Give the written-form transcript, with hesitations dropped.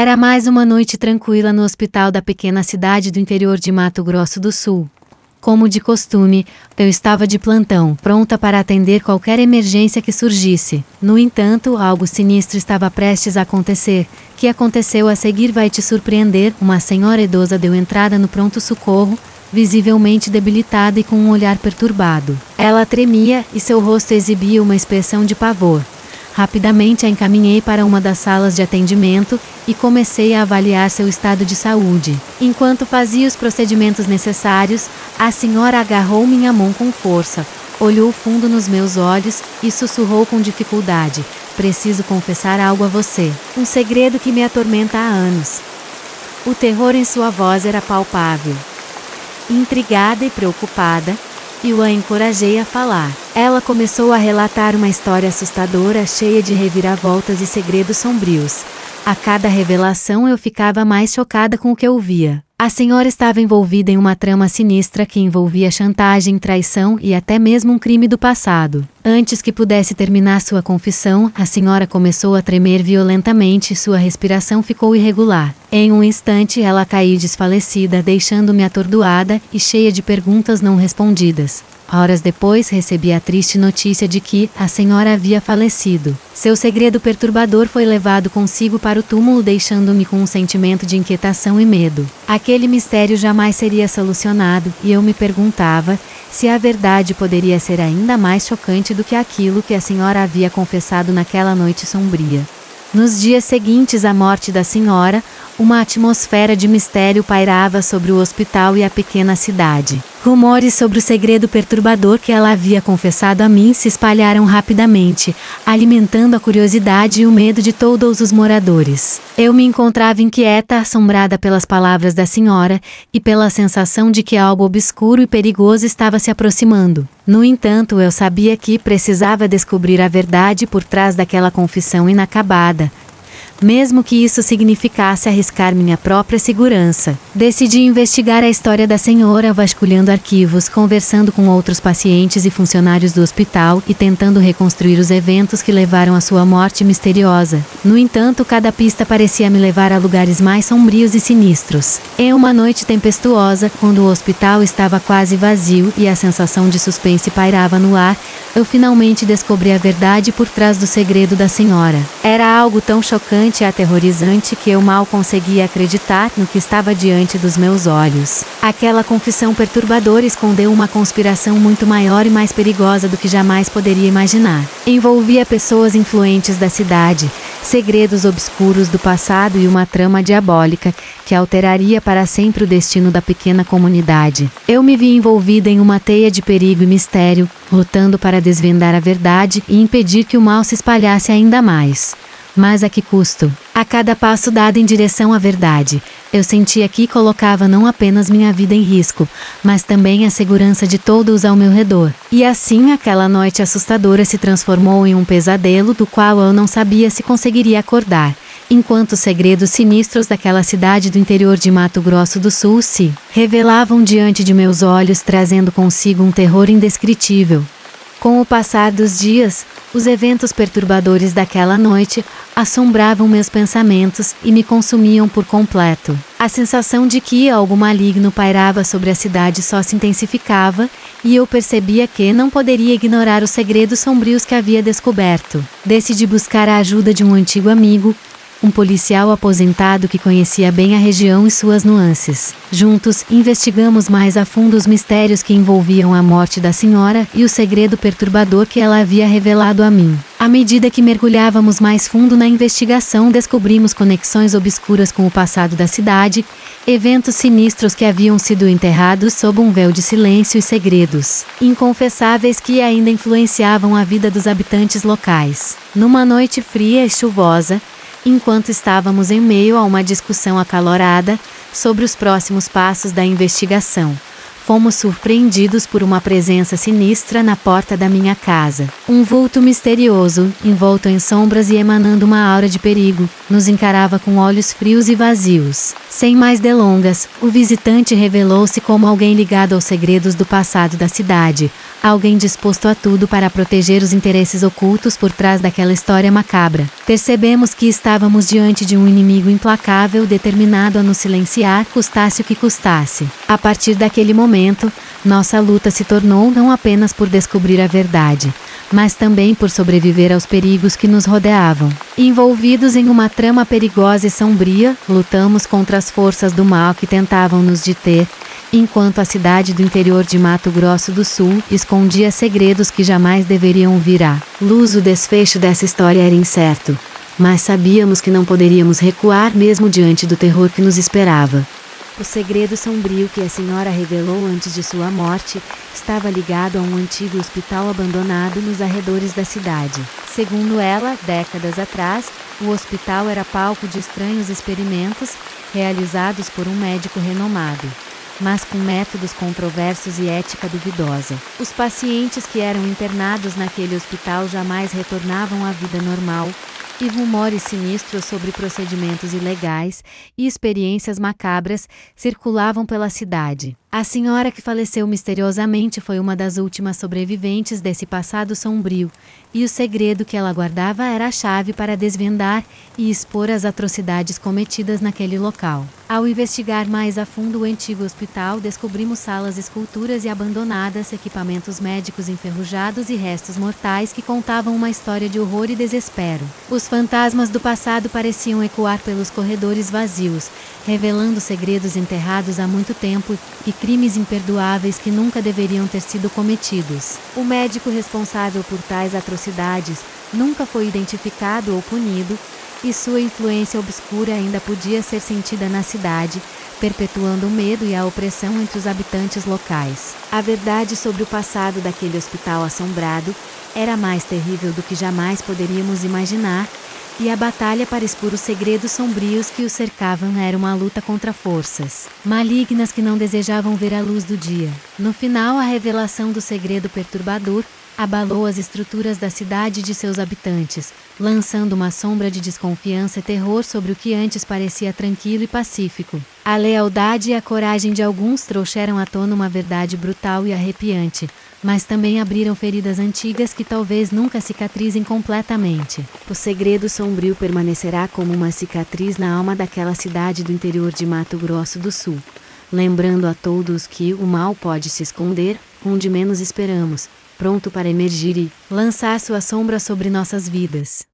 Era mais uma noite tranquila no hospital da pequena cidade do interior de Mato Grosso do Sul. Como de costume, eu estava de plantão, pronta para atender qualquer emergência que surgisse. No entanto, algo sinistro estava prestes a acontecer. Que aconteceu a seguir vai te surpreender. Uma senhora idosa deu entrada no pronto-socorro, visivelmente debilitada e com um olhar perturbado. Ela tremia e seu rosto exibia uma expressão de pavor. Rapidamente a encaminhei para uma das salas de atendimento e comecei a avaliar seu estado de saúde. Enquanto fazia os procedimentos necessários, a senhora agarrou minha mão com força, olhou fundo nos meus olhos e sussurrou com dificuldade: "Preciso confessar algo a você. Um segredo que me atormenta há anos." O terror em sua voz era palpável. Intrigada e preocupada, eu a encorajei a falar. Ela começou a relatar uma história assustadora, cheia de reviravoltas e segredos sombrios. A cada revelação eu ficava mais chocada com o que ouvia. A senhora estava envolvida em uma trama sinistra que envolvia chantagem, traição e até mesmo um crime do passado. Antes que pudesse terminar sua confissão, a senhora começou a tremer violentamente e sua respiração ficou irregular. Em um instante ela caiu desfalecida, deixando-me atordoada e cheia de perguntas não respondidas. Horas depois recebi a triste notícia de que a senhora havia falecido. Seu segredo perturbador foi levado consigo para o túmulo, deixando-me com um sentimento de inquietação e medo. Aquele mistério jamais seria solucionado e eu me perguntava se a verdade poderia ser ainda mais chocante do que aquilo que a senhora havia confessado naquela noite sombria. Nos dias seguintes à morte da senhora, uma atmosfera de mistério pairava sobre o hospital e a pequena cidade. Rumores sobre o segredo perturbador que ela havia confessado a mim se espalharam rapidamente, alimentando a curiosidade e o medo de todos os moradores. Eu me encontrava inquieta, assombrada pelas palavras da senhora e pela sensação de que algo obscuro e perigoso estava se aproximando. No entanto, eu sabia que precisava descobrir a verdade por trás daquela confissão inacabada, mesmo que isso significasse arriscar minha própria segurança. Decidi investigar a história da senhora, vasculhando arquivos, conversando com outros pacientes e funcionários do hospital e tentando reconstruir os eventos que levaram à sua morte misteriosa. No entanto, cada pista parecia me levar a lugares mais sombrios e sinistros. Em uma noite tempestuosa, quando o hospital estava quase vazio e a sensação de suspense pairava no ar, eu finalmente descobri a verdade por trás do segredo da senhora. Era algo tão chocante e aterrorizante que eu mal conseguia acreditar no que estava diante dos meus olhos. Aquela confissão perturbadora escondeu uma conspiração muito maior e mais perigosa do que jamais poderia imaginar. Envolvia pessoas influentes da cidade, segredos obscuros do passado e uma trama diabólica que alteraria para sempre o destino da pequena comunidade. Eu me vi envolvida em uma teia de perigo e mistério, lutando para desvendar a verdade e impedir que o mal se espalhasse ainda mais. Mas a que custo? A cada passo dado em direção à verdade, eu sentia que colocava não apenas minha vida em risco, mas também a segurança de todos ao meu redor. E assim aquela noite assustadora se transformou em um pesadelo do qual eu não sabia se conseguiria acordar, enquanto os segredos sinistros daquela cidade do interior de Mato Grosso do Sul se revelavam diante de meus olhos, trazendo consigo um terror indescritível. Com o passar dos dias, os eventos perturbadores daquela noite assombravam meus pensamentos e me consumiam por completo. A sensação de que algo maligno pairava sobre a cidade só se intensificava, e eu percebia que não poderia ignorar os segredos sombrios que havia descoberto. Decidi buscar a ajuda de um antigo amigo, um policial aposentado que conhecia bem a região e suas nuances. Juntos, investigamos mais a fundo os mistérios que envolviam a morte da senhora e o segredo perturbador que ela havia revelado a mim. À medida que mergulhávamos mais fundo na investigação, descobrimos conexões obscuras com o passado da cidade, eventos sinistros que haviam sido enterrados sob um véu de silêncio e segredos inconfessáveis que ainda influenciavam a vida dos habitantes locais. Numa noite fria e chuvosa, enquanto estávamos em meio a uma discussão acalorada sobre os próximos passos da investigação, fomos surpreendidos por uma presença sinistra na porta da minha casa. Um vulto misterioso, envolto em sombras e emanando uma aura de perigo, nos encarava com olhos frios e vazios. Sem mais delongas, o visitante revelou-se como alguém ligado aos segredos do passado da cidade, Alguém disposto a tudo para proteger os interesses ocultos por trás daquela história macabra. Percebemos que estávamos diante de um inimigo implacável determinado a nos silenciar, custasse o que custasse. A partir daquele momento, nossa luta se tornou não apenas por descobrir a verdade, mas também por sobreviver aos perigos que nos rodeavam. Envolvidos em uma trama perigosa e sombria, lutamos contra as forças do mal que tentavam nos deter, enquanto a cidade do interior de Mato Grosso do Sul escondia segredos que jamais deveriam vir à luz. O desfecho dessa história era incerto, mas sabíamos que não poderíamos recuar mesmo diante do terror que nos esperava. O segredo sombrio que a senhora revelou antes de sua morte estava ligado a um antigo hospital abandonado nos arredores da cidade. Segundo ela, décadas atrás, o hospital era palco de estranhos experimentos realizados por um médico renomado, mas com métodos controversos e ética duvidosa. Os pacientes que eram internados naquele hospital jamais retornavam à vida normal, e rumores sinistros sobre procedimentos ilegais e experiências macabras circulavam pela cidade. A senhora que faleceu misteriosamente foi uma das últimas sobreviventes desse passado sombrio, e o segredo que ela guardava era a chave para desvendar e expor as atrocidades cometidas naquele local. Ao investigar mais a fundo o antigo hospital, descobrimos salas esculturas e abandonadas, equipamentos médicos enferrujados e restos mortais que contavam uma história de horror e desespero. Os fantasmas do passado pareciam ecoar pelos corredores vazios, revelando segredos enterrados há muito tempo e crimes imperdoáveis que nunca deveriam ter sido cometidos. O médico responsável por tais atrocidades nunca foi identificado ou punido, e sua influência obscura ainda podia ser sentida na cidade, perpetuando o medo e a opressão entre os habitantes locais. A verdade sobre o passado daquele hospital assombrado era mais terrível do que jamais poderíamos imaginar, e a batalha para expor os segredos sombrios que o cercavam era uma luta contra forças malignas que não desejavam ver a luz do dia. No final, a revelação do segredo perturbador abalou as estruturas da cidade e de seus habitantes, lançando uma sombra de desconfiança e terror sobre o que antes parecia tranquilo e pacífico. A lealdade e a coragem de alguns trouxeram à tona uma verdade brutal e arrepiante, mas também abriram feridas antigas que talvez nunca cicatrizem completamente. O segredo sombrio permanecerá como uma cicatriz na alma daquela cidade do interior de Mato Grosso do Sul, lembrando a todos que o mal pode se esconder onde menos esperamos, pronto para emergir e lançar sua sombra sobre nossas vidas.